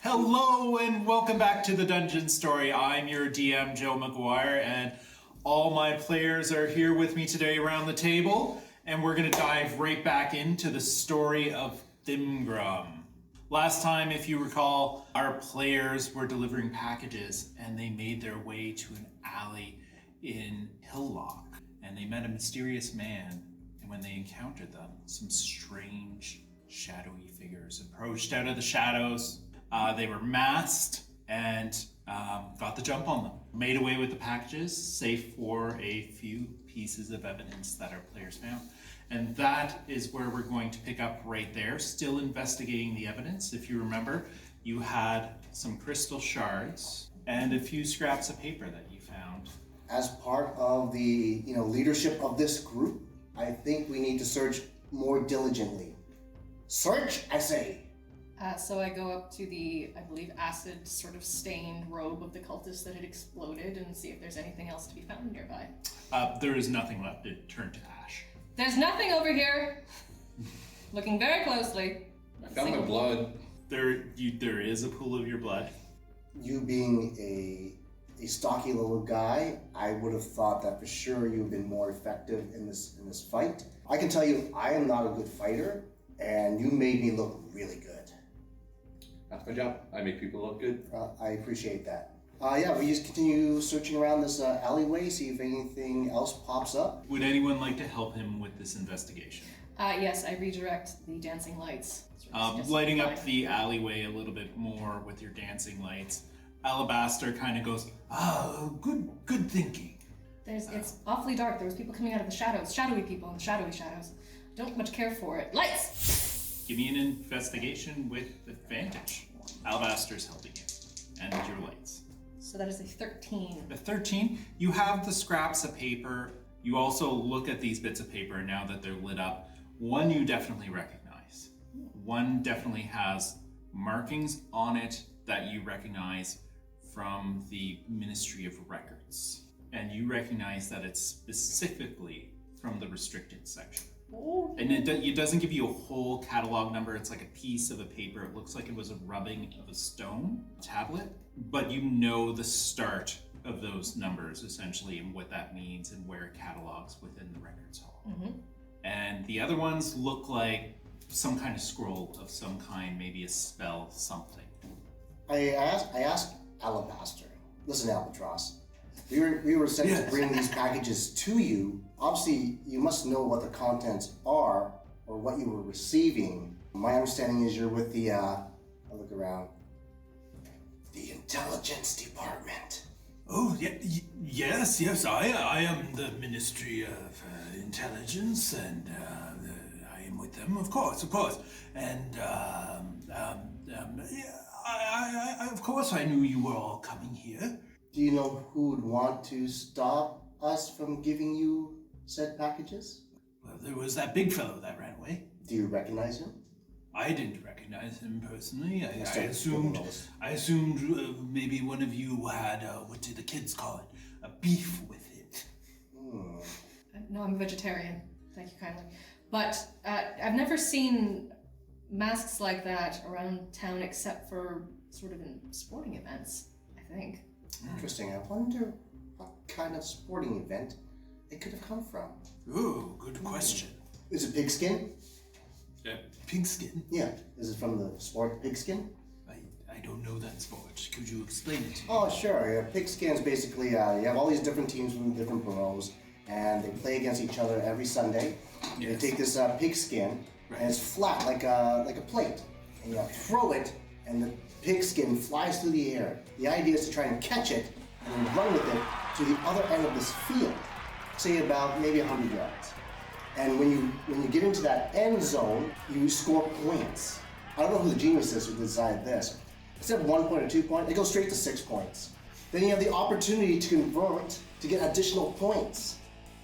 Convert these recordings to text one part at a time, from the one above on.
Hello and welcome back to the Dungeon Story. I'm your DM, Joe McGuire, and all my players are here with me today around the table, and we're going to dive right back into the story of Thimgrum. Last time, if you recall, our players were delivering packages, and they made their way to an alley in Hillock, and they met a mysterious man, and when they encountered them, some strange, shadowy figures approached out of the shadows. They were masked and got the jump on them. Made away with the packages, save for a few pieces of evidence that our players found. And that is where we're going to pick up right there, still investigating the evidence. If you remember, you had some crystal shards and a few scraps of paper that you found. As part of the leadership of this group, I think we need to search more diligently. Search, I say! So I go up to the, I believe, acid sort of stained robe of the cultist that had exploded and see if there's anything else to be found nearby. There is nothing left. It turned to ash. There's nothing over here! Looking very closely. I found my blood. There is a pool of your blood. You being a stocky little guy, I would have thought that for sure you've been more effective in this fight. I can tell you, I am not a good fighter, and you made me look really good. That's my job. I make people look good. I appreciate that. We just continue searching around this alleyway, see if anything else pops up. Would anyone like to help him with this investigation? Yes, I redirect the dancing lights. Lighting up the alleyway a little bit more with your dancing lights. Allibaster kind of goes, good thinking. It's awfully dark. There was people coming out of the shadows, shadowy people in the shadowy shadows. Don't much care for it. Lights! Give me an investigation with advantage. Allibaster's helping you. And your lights. So that is a 13. A 13, you have the scraps of paper. You also look at these bits of paper now that they're lit up. One you definitely recognize. One definitely has markings on it that you recognize from the Ministry of Records. And you recognize that it's specifically from the restricted section. Oh. And it doesn't give you a whole catalog number. It's like a piece of a paper. It looks like it was a rubbing of a stone tablet, but you know the start of those numbers essentially and what that means and where it catalogs within the records hall. Mm-hmm. And the other ones look like some kind of scroll of some kind, maybe a spell, something. I asked Allibaster, listen, Albatross, we were sent to bring these packages to you. Obviously, you must know what the contents are or what you were receiving. My understanding is you're with the, I look around, the intelligence department. Oh, yes, I am the Ministry of Intelligence, and I am with them, of course. And, of course I knew you were all coming here. Do you know who would want to stop us from giving you said packages? Well, there was that big fellow that ran away. Do you recognize him? I didn't recognize him personally. I assumed maybe one of you had, what do the kids call it, a beef with him. No, I'm a vegetarian. Thank you kindly. But I've never seen masks like that around town except for sort of in sporting events, I think. Interesting. I wonder what kind of sporting event it could have come from. Oh, good question. Is it pigskin? Pigskin? Yeah. Is it from the sport pigskin? I don't know that sport. Could you explain it to me? Oh, sure. Yeah, pigskin is basically, you have all these different teams from different boroughs, and they play against each other every Sunday. Yes. They take this pigskin, Right. and it's flat like a plate, and you throw it, and the pigskin flies through the air. The idea is to try and catch it and then run with it to the other end of this field, say about maybe 100 yards. And when you get into that end zone, you score points. I don't know who the genius is who decided this. Instead of 1 point or 2 points, it goes straight to 6 points. Then you have the opportunity to convert to get additional points.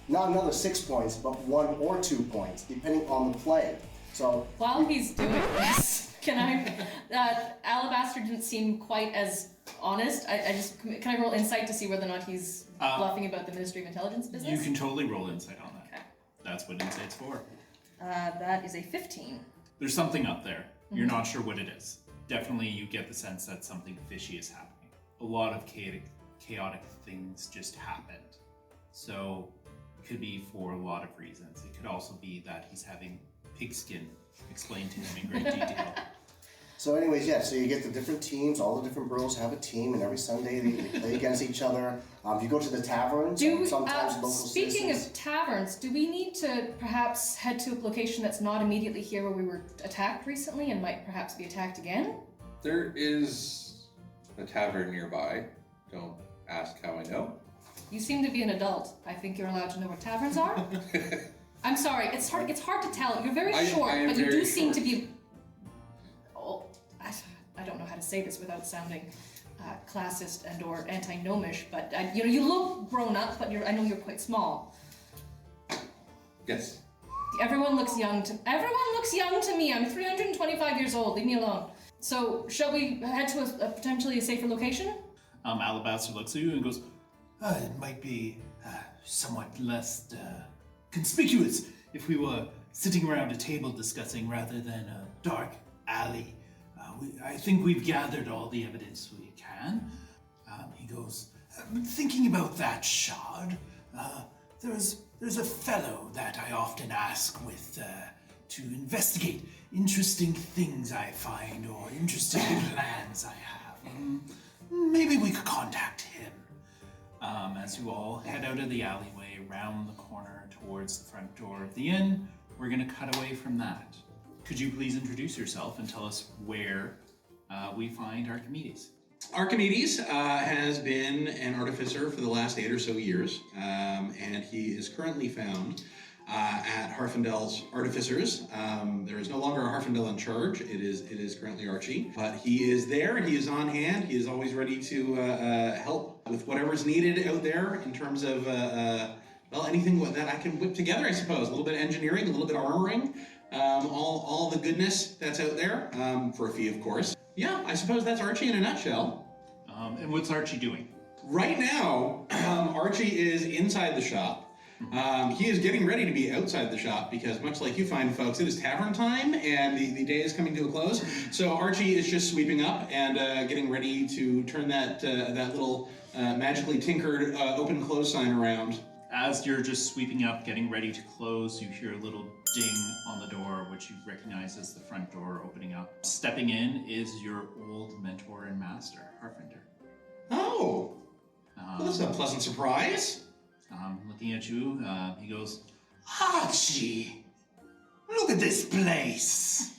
Not another 6 points, but 1 or 2 points, depending on the play. So while he's doing this, can I? Allibaster didn't seem quite as honest. Can I roll insight to see whether or not he's bluffing about the Ministry of Intelligence business? You can totally roll insight on that. Okay. That's what insight's for. That is a 15. There's something up there. You're not sure what it is. definitely you get the sense that something fishy is happening. A lot of chaotic things just happened. So it could be for a lot of reasons. It could also be that he's having pigskin explained to him in great detail. So anyways, yeah, so you get the different teams, all the different boroughs have a team, and every Sunday they play against each other. You go to the taverns, and sometimes local speaking citizens. of taverns, do we need to perhaps head to a location that's not immediately here where we were attacked recently and might perhaps be attacked again? There is a tavern nearby. Don't ask how I know. You seem to be an adult. I think you're allowed to know where taverns are. I'm sorry, it's hard to tell. You're very short, I am but you very do seem to short. be... Oh, I don't know how to say this without sounding classist and or anti-gnomish, but you look grown up, but I know you're quite small. Yes. Everyone looks young to me. I'm 325 years old. Leave me alone. So, shall we head to a potentially safer location? Allibaster looks at you and goes, it might be somewhat less conspicuous if we were sitting around a table discussing rather than a dark alley. I think we've gathered all the evidence we can. He goes, thinking about that shard, there's a fellow that I often ask with to investigate interesting things I find or interesting plans I have. Maybe we could contact him. As you all head out of the alleyway, around the corner towards the front door of the inn, we're going to cut away from that. Could you please introduce yourself and tell us where we find Archimedes? Archimedes has been an artificer for the last 8 or so years, and he is currently found at Harfendel's Artificers. There is no longer a Harfendel in charge. It is currently Archie, but he is there and he is on hand. He is always ready to help with whatever's needed out there in terms of well, anything that I can whip together, I suppose. A little bit of engineering, a little bit of armoring, all the goodness that's out there, for a fee, of course. Yeah, I suppose that's Archie in a nutshell. And what's Archie doing? Right now, Archie is inside the shop. He is getting ready to be outside the shop because, much like you find, folks, it is tavern time and the day is coming to a close. So Archie is just sweeping up and getting ready to turn that little magically tinkered open-close sign around. As you're just sweeping up, getting ready to close, you hear a little ding on the door, which you recognize as the front door opening up. Stepping in is your old mentor and master, Harfender. Oh, well, that's a pleasant surprise. Looking at you, he goes, Archie, look at this place.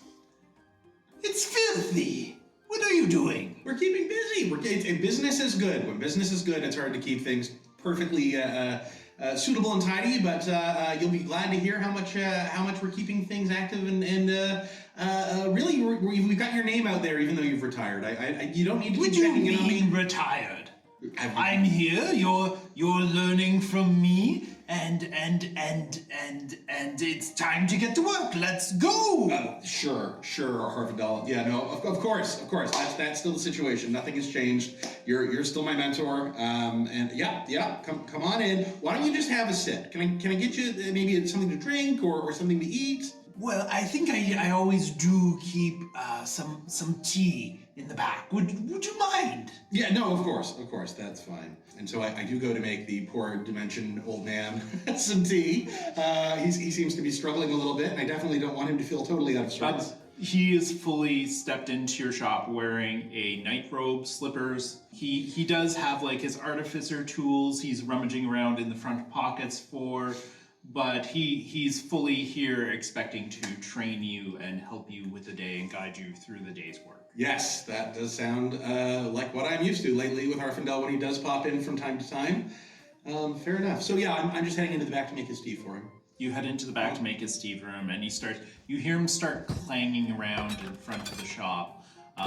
It's filthy. What are you doing? We're keeping busy. Business is good. When business is good, it's hard to keep things perfectly suitable and tidy. But you'll be glad to hear how much we're keeping things active and really we've got your name out there, even though you've retired. You don't need to What keep do you checking in on me. mean retired? I'm here. You're learning from me, and it's time to get to work. Let's go. Sure, Harfendel. Yeah, no, of course. That's still the situation. Nothing has changed. You're still my mentor. And yeah, come on in. Why don't you just have a sit? Can I get you maybe something to drink or something to eat? Well, I think I always do keep some tea in the back. Would you mind? Yeah, no, of course, that's fine. And so I do go to make the poor dimension old man some tea. He seems to be struggling a little bit, and I definitely don't want him to feel totally out of sorts. he is fully stepped into your shop wearing a night robe, slippers. He does have like his artificer tools he's rummaging around in the front pockets for, but he's fully here expecting to train you and help you with the day and guide you through the day's work. Yes, that does sound like what I'm used to lately with Harfendel when he does pop in from time to time. Fair enough. So yeah, I'm just heading into the back to make his tea for him. You head into the back to make his tea room, and you hear him start clanging around in front of the shop.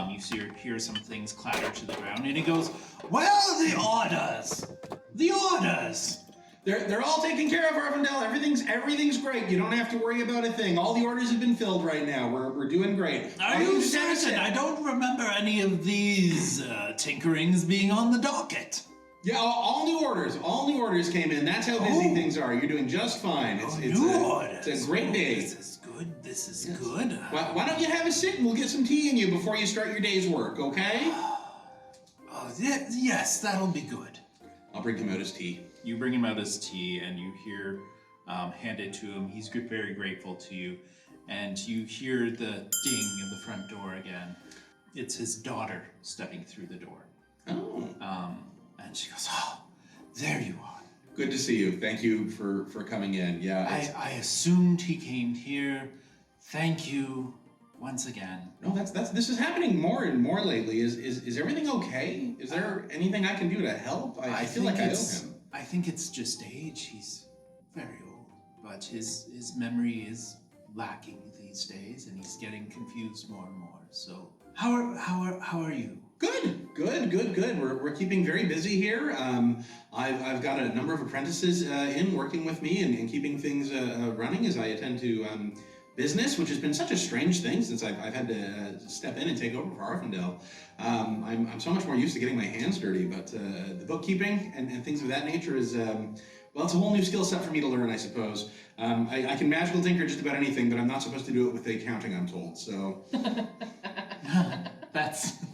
You hear some things clatter to the ground, and he goes, Well, the orders! The orders! They're all taken care of, Harfendel. Everything's great. You don't have to worry about a thing. All the orders have been filled right now. We're doing great. Are you certain? I don't remember any of these tinkerings being on the docket. Yeah, all new orders. All new orders came in. That's how busy things are. You're doing just fine. New orders. It's a great day. This is good. this is good. Why don't you have a sit and we'll get some tea in you before you start your day's work, okay? Oh, yes, that'll be good. I'll bring him out his tea. You bring him out his tea, and you hear, hand it to him. He's very grateful to you, and you hear the ding of the front door again. It's his daughter stepping through the door. Oh. And she goes, "Oh, there you are. Good to see you. Thank you for coming in. Yeah. I assumed he came here. Thank you once again." No, this is happening more and more lately. Is everything okay? Is there anything I can do to help? I feel like I owe him. I think it's just age. He's very old, but his memory is lacking these days, and he's getting confused more and more. So, how are you? Good. We're keeping very busy here. I've got a number of apprentices in working with me and keeping things running as I attend to business, which has been such a strange thing since I've had to step in and take over for Arfindale. I'm so much more used to getting my hands dirty, but the bookkeeping and things of that nature is, well, it's a whole new skill set for me to learn, I suppose. I can magical tinker just about anything, but I'm not supposed to do it with the accounting, I'm told, so...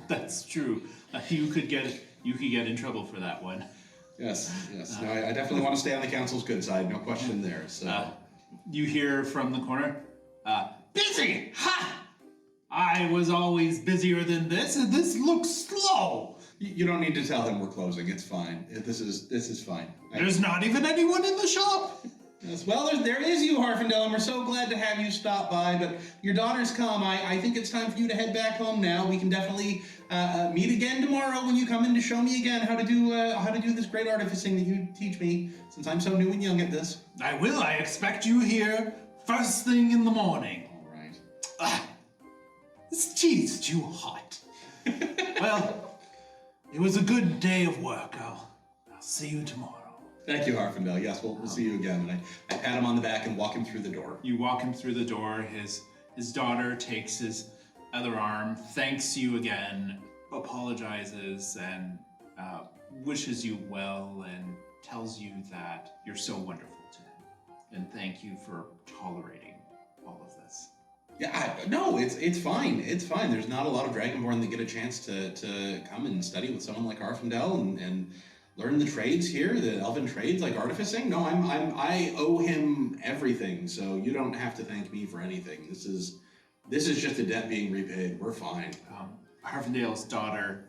That's true. You could get in trouble for that one. Yes. No, I definitely want to stay on the council's good side, no question there, so... You hear from the corner, busy! Ha! I was always busier than this, and this looks slow. You don't need to tell him we're closing, it's fine. This is fine. There's not even anyone in the shop. Yes, well, there is you, Harfindale, and we're so glad to have you stop by, but your daughter's come. I think it's time for you to head back home now. We can definitely meet again tomorrow when you come in to show me again how to do this great artificing that you teach me, since I'm so new and young at this. I will. I expect you here first thing in the morning. All right. This tea's too hot. Well, it was a good day of work. I'll see you tomorrow. Thank you, Harfindale. Yes, we'll see you again. And I pat him on the back and walk him through the door. You walk him through the door. His daughter takes his other arm, thanks you again, apologizes, and wishes you well, and tells you that you're so wonderful to him. And thank you for tolerating all of this. Yeah, no, it's fine. It's fine. There's not a lot of dragonborn that get a chance to come and study with someone like Harfindale and learn the trades here, the elven trades like artificing. No, I owe him everything, so you don't have to thank me for anything. This is just a debt being repaid. We're fine. Harfindale's daughter,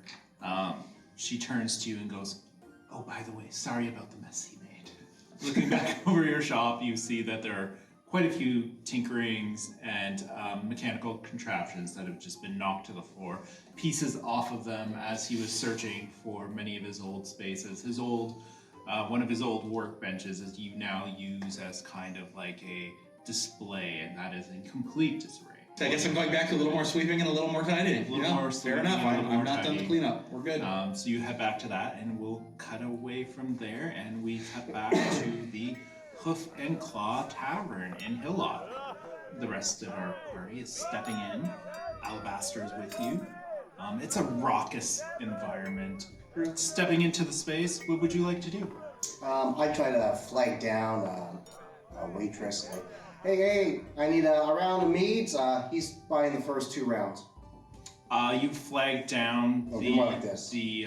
she turns to you and goes, "Oh, by the way, sorry about the mess he made." Looking back over your shop, you see that there are quite a few tinkerings and mechanical contraptions that have just been knocked to the floor. Pieces off of them as he was searching for many of his old spaces. His old, one of his old workbenches is you now use as kind of like a display, and that is in complete disarray. So I guess I'm going back to a little more sweeping and a little more tidying. A little more fair enough. I'm not done the cleanup. We're good. So you head back to that, and we'll cut away from there, and we cut back to the Hoof and Claw Tavern in Hillock. The rest of our party is stepping in. Allibaster is with you. It's a raucous environment. You're stepping into the space. What would you like to do? I try to flag down a waitress. Like, hey, I need a round of meads. He's buying the first 2 rounds. You flag down more like this. the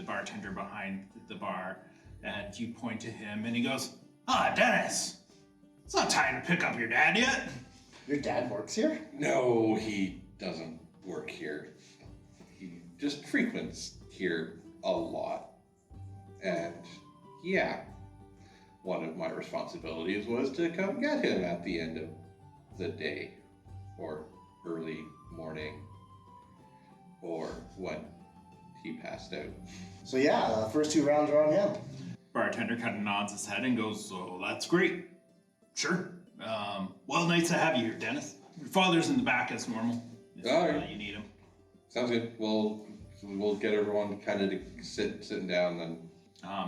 bartender behind the bar, and you point to him, and he goes, Dennis! It's not time to pick up your dad yet. Your dad works here? No, he doesn't work here. He just frequents here a lot. And yeah, one of my responsibilities was to come get him at the end of the day, or early morning, or when he passed out. So yeah, the first 2 rounds are on him. Bartender kind of nods his head and goes, "Oh, that's great. Sure. Well, nice to have you here, Dennis. Your father's in the back as normal. All right. You need him." Sounds good. We'll get everyone kind of sitting down then.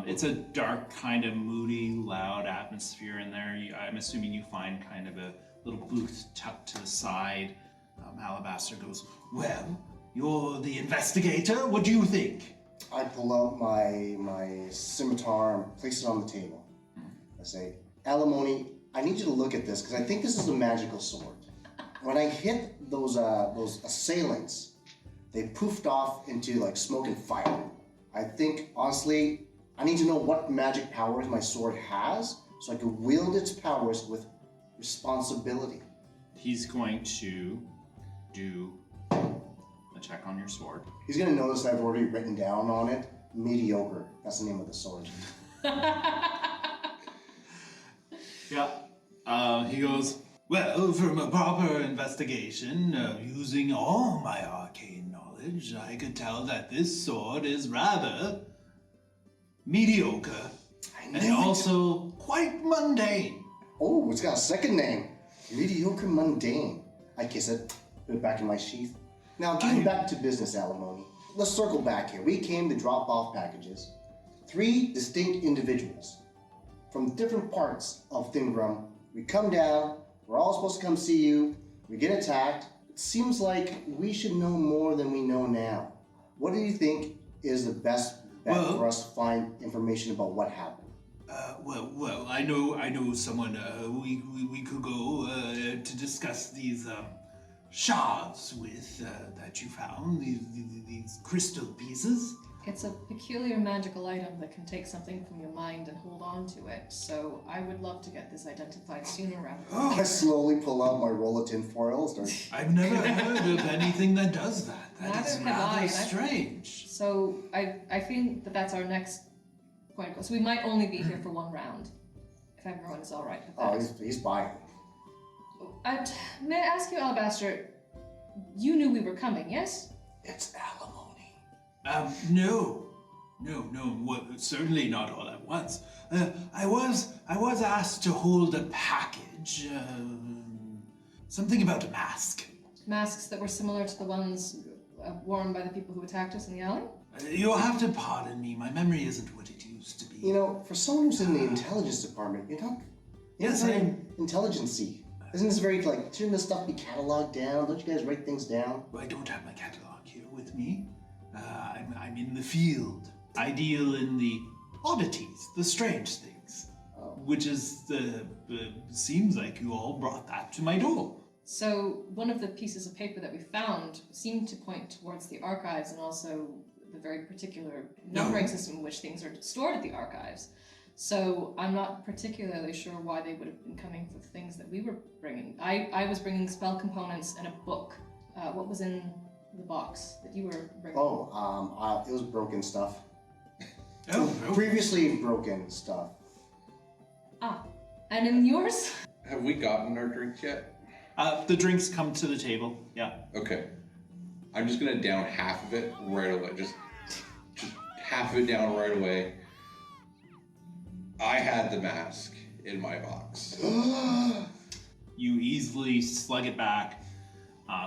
It's a dark, kind of moody, loud atmosphere in there. I'm assuming you find kind of a little booth tucked to the side. Allibaster goes, "Well, you're the investigator. What do you think?" I pull out my scimitar and place it on the table. I say, alimony I need you to look at this because I think this is a magical sword. When I hit those assailants, they poofed off into like smoke and fire. I think, honestly, I need to know what magic powers my sword has so I can wield its powers with responsibility. He's going to do a check on your sword. He's gonna notice I've already written down on it, mediocre. That's the name of the sword. Yeah. He goes, Well, from a proper investigation, using all my arcane knowledge, I could tell that this sword is rather mediocre and also quite mundane. Oh, it's got a second name. Mediocre mundane. I kiss it, put it back in my sheath. Now, getting back to business, Alimony. Let's circle back here. We came to drop off packages. 3 distinct individuals from different parts of Thimgrum. We come down, we're all supposed to come see you, we get attacked. It seems like we should know more than we know now. What do you think is the best bet for us to find information about what happened? Well, I know someone we could go to discuss these shards with that you found, these crystal pieces. It's a peculiar magical item that can take something from your mind and hold on to it. So I would love to get this identified sooner rather than later. I slowly pull out my roll of tinfoil. I've never heard of anything that does that. That is Neither have I, rather and strange. So I think that's our next point of goal. So we might only be here for 1 round, if everyone is all right with that. Oh, he's buying. May I ask you, Allibaster, you knew we were coming, yes? It's alimony. No, well, certainly not all at once. I was asked to hold a package, something about a mask. Masks that were similar to the ones worn by the people who attacked us in the alley? You'll have to pardon me, my memory isn't what it used to be. You know, for someone who's in the intelligence department, you're not very intelligence-y. Isn't this very, like, shouldn't this stuff be cataloged down? Don't you guys write things down? I don't have my catalog here with me. I'm in the field. I deal in the oddities, the strange things. Which is, seems like you all brought that to my door. So one of the pieces of paper that we found seemed to point towards the archives and also the very particular numbering system in which things are stored at the archives. So I'm not particularly sure why they would have been coming for the things that we were bringing. I was bringing spell components and a book. What was in the box that you were bringing? It was broken stuff. Oh, Previously broken stuff. And in yours? Have we gotten our drinks yet? the drinks come to the table. Yeah. Okay. I'm just gonna down half of it right away. Just half of it down right away. I had the mask in my box. You easily slug it back,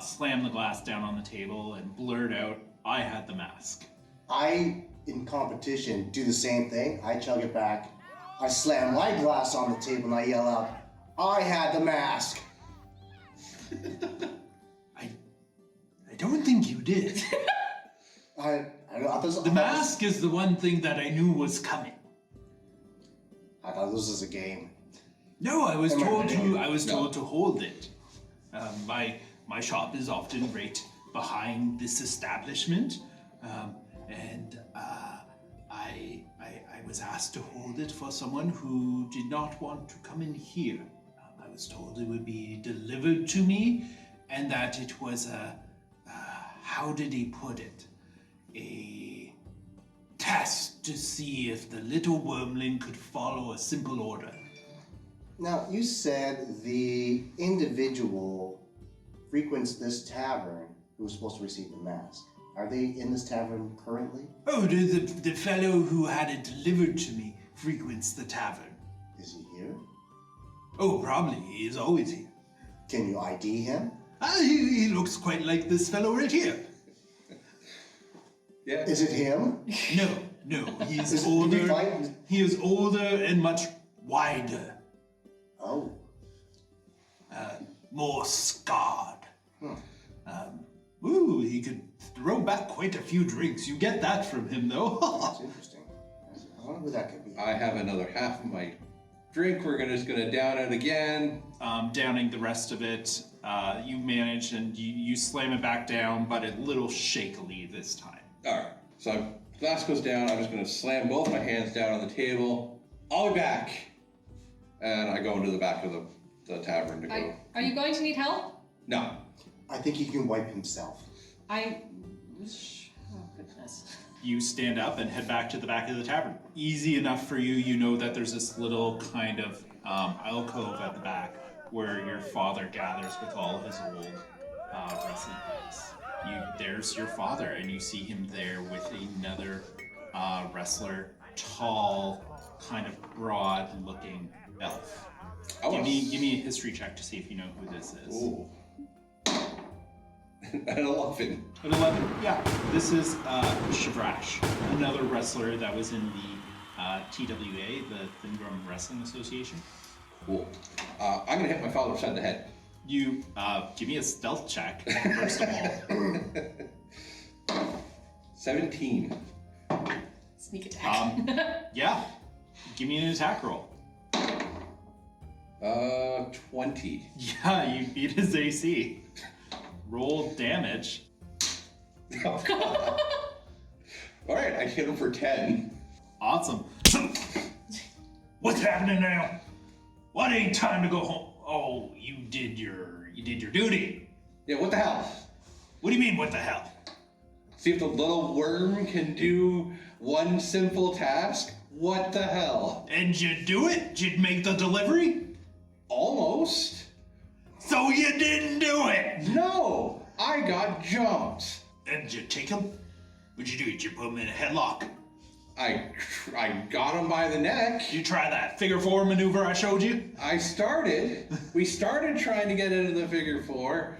slam the glass down on the table, and blurt out, "I had the mask." I, in competition, do the same thing. I chug it back. I slam my glass on the table and I yell out, "I had the mask." I don't think you did. The mask is the one thing that I knew was coming. I thought this was a game. No, I was Am I told right? to. I was told to hold it. My shop is often right behind this establishment, and I was asked to hold it for someone who did not want to come in here. I was told it would be delivered to me, and that it was how did he put it? A test to see if the little wormling could follow a simple order. Now, you said the individual frequents this tavern who was supposed to receive the mask. Are they in this tavern currently? Oh, the fellow who had it delivered to me frequents the tavern. Is he here? Oh, probably. He is always here. Can you ID him? He looks quite like this fellow right here. Yeah. Is it him? No, he is Did you older. find- He is older and much wider, Oh. more scarred. Hmm. He could throw back quite a few drinks. You get that from him, though. That's interesting. I wonder who that could be. I have another half of my drink. We're just gonna down it again. Downing the rest of it, you manage and you slam it back down, but a little shakily this time. All right. So glass goes down. I'm just gonna slam both my hands down on the table. I'll be back. And I go into the back of the tavern to go. Are you going to need help? No. I think he can wipe himself. Oh, goodness. You stand up and head back to the back of the tavern. Easy enough for you. You know that there's this little kind of alcove at the back where your father gathers with all of his old wrestling buddies. There's your father, and you see him there with another wrestler, tall, kind of broad-looking elf. Give me a history check to see if you know who this is. Ooh. An 11. An 11, yeah. This is Shibrash, another wrestler that was in the TWA, the Thimgrum Wrestling Association. Cool. I'm gonna hit my father upside the head. You give me a stealth check, first of all. 17. Sneak attack. Yeah. Give me an attack roll. 20. Yeah, you beat his AC. Roll damage. Oh, God. All right, I hit him for 10. Awesome. What's happening now? What ain't time to go home? Oh, you did your duty. Yeah, what the hell? What do you mean, what the hell? See if the little worm can do one simple task? What the hell? And you do it? Did you make the delivery? Almost. So you didn't do it? No, I got jumped. And did you take him? What'd you do? Did you put him in a headlock? I got him by the neck. Did you try that figure four maneuver I showed you? We started trying to get into the figure four,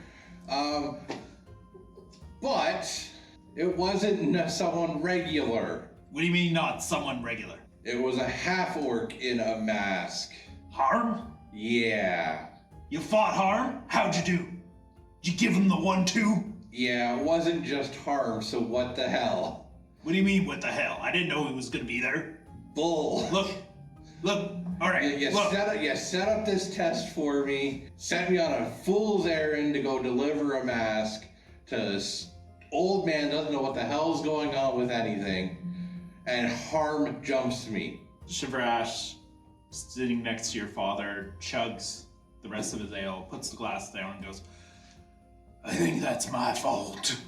but it wasn't someone regular. What do you mean not someone regular? It was a half-orc in a mask. Harm? Yeah. You fought Harm? How'd you do? Did you give him the 1-2? Yeah, it wasn't just harm, so what the hell? What do you mean, what the hell? I didn't know he was gonna be there. Bull. Look, all right, You look. set up this test for me, sent me on a fool's errand to go deliver a mask to this old man doesn't know what the hell's going on with anything, and harm jumps me. Shibrash, sitting next to your father, chugs the rest of his ale, puts the glass down, and goes, I think that's my fault.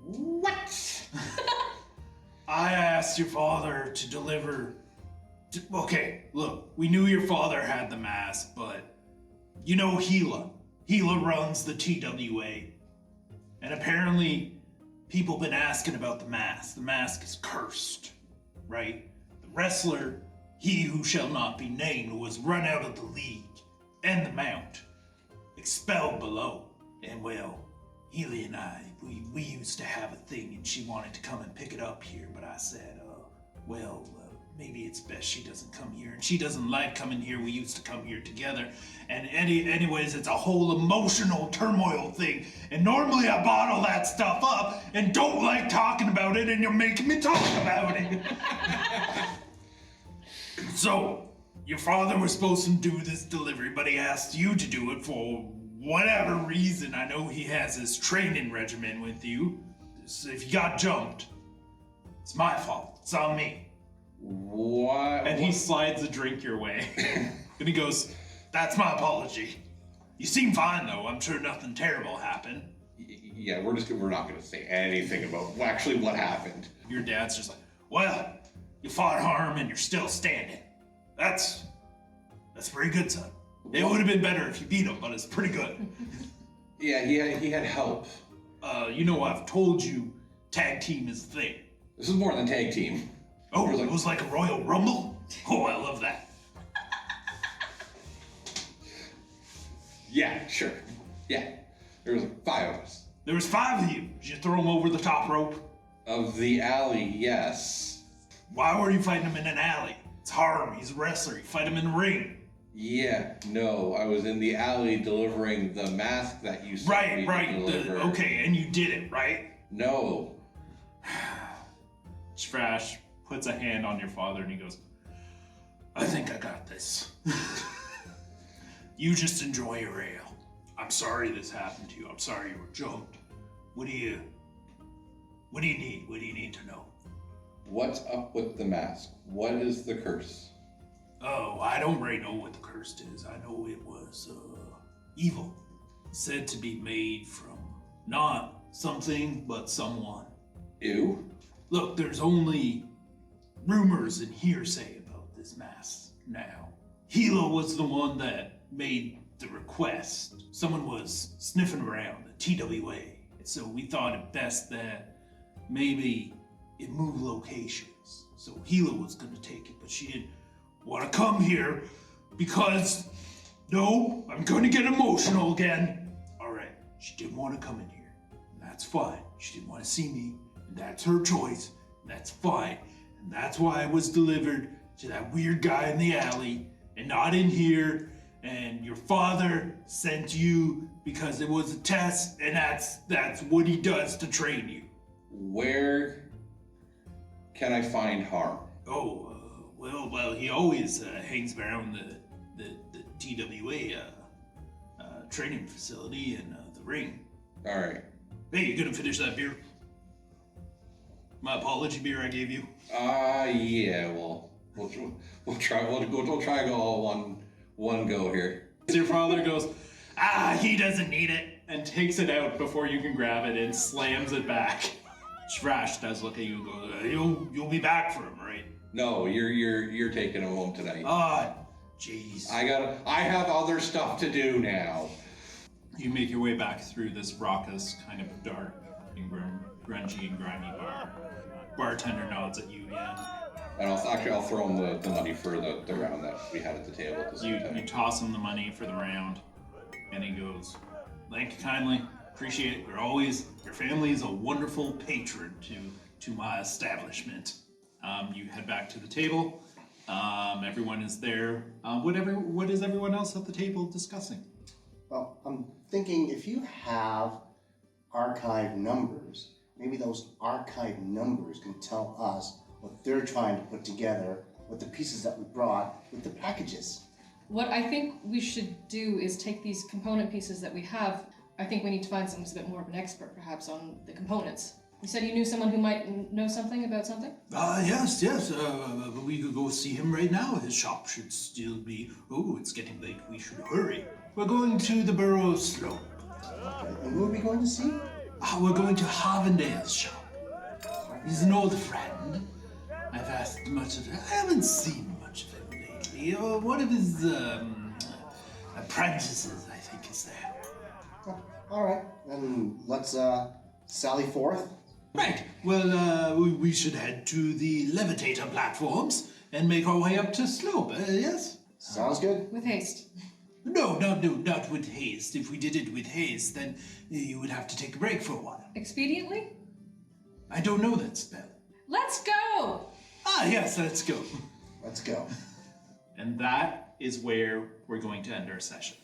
What? I asked your father to deliver... Okay, look, we knew your father had the mask, but you know Gila. Gila runs the TWA. And apparently, people been asking about the mask. The mask is cursed, right? The wrestler, he who shall not be named, was run out of the league and the mount, expelled below. And well, Healy and I, we used to have a thing, and she wanted to come and pick it up here, but I said, maybe it's best she doesn't come here. And she doesn't like coming here. We used to come here together. And anyways, it's a whole emotional turmoil thing. And normally I bottle that stuff up and don't like talking about it, and you're making me talk about it. So, your father was supposed to do this delivery, but he asked you to do it for whatever reason. I know he has his training regimen with you. So if you got jumped, it's my fault. It's on me. What? and he slides a drink your way. And he goes, that's my apology. You seem fine, though. I'm sure nothing terrible happened. Yeah, we're not gonna say anything about actually what happened. Your dad's just like, well, you fought Harm and you're still standing. That's pretty good, son. It would have been better if you beat him, but it's pretty good. Yeah, he had help. I've told you tag team is the thing. This is more than tag team. Oh, it was like a Royal Rumble? Oh, I love that. Yeah, sure. Yeah, there was 5 of us. There was 5 of you. Did you throw him over the top rope? Of the alley, yes. Why were you fighting him in an alley? It's Harm. He's a wrestler. You fight him in the ring. Yeah, no, I was in the alley delivering the mask that you sent me to deliver. Okay, and you did it, right? No. Shrash puts a hand on your father and he goes, I think I got this. You just enjoy your ale. I'm sorry this happened to you. I'm sorry you were jumped. What do you need? What do you need to know? What's up with the mask? What is the curse? Oh, I don't really know what the curse is. I know it was evil. Said to be made from not something, but someone. Ew. Look, there's only rumors and hearsay about this mask now. Hilo was the one that made the request. Someone was sniffing around the TWA. So we thought it best that maybe it moved locations. So Hilo was gonna take it, but she didn't want to come here because, no, I'm gonna get emotional again. All right, she didn't want to come in here. And that's fine. She didn't want to see me, and that's her choice. And that's fine. And that's why I was delivered to that weird guy in the alley and not in here. And your father sent you because it was a test, and that's what he does to train you. Where can I find Harm? Oh, well, he always hangs around the TWA training facility and the ring. All right. Hey, you gonna finish that beer? My apology beer I gave you. Yeah. Well, we'll try. We'll try and go all one go here. Your father goes, he doesn't need it, and takes it out before you can grab it and slams it back. Shrash does look at you and goes, you'll be back for him, right? No, you're taking him home tonight. Jeez. I have other stuff to do now. You make your way back through this raucous, kind of dark and grungy and grimy bar. Bartender nods at you again. And I'll throw him the money for the round that we had at the table at the same time. You toss him the money for the round, and he goes, "Thank you kindly. Appreciate it. Your family is a wonderful patron to my establishment." You head back to the table. Everyone is there. What is everyone else at the table discussing? Well, I'm thinking if you have archive numbers, maybe those archive numbers can tell us what they're trying to put together with the pieces that we brought with the packages. What I think we should do is take these component pieces that we have. I think we need to find someone who's a bit more of an expert, perhaps, on the components. You said you knew someone who might know something about something? Yes. We could go see him right now. His shop should still be... Oh, it's getting late. We should hurry. We're going to the Borough of Slope. Okay, and who are we going to see? We're going to Harvendale's shop. He's an old friend. I've asked much of him. I haven't seen much of him lately. One of his apprentices, I think, is there. Oh, all right, then let's sally forth. Right. Well, we should head to the levitator platforms and make our way up to Slope. Yes? Sounds good. With haste. No, not with haste. If we did it with haste, then you would have to take a break for a while. Expediently? I don't know that spell. Let's go! Yes, let's go. Let's go. And that is where we're going to end our session.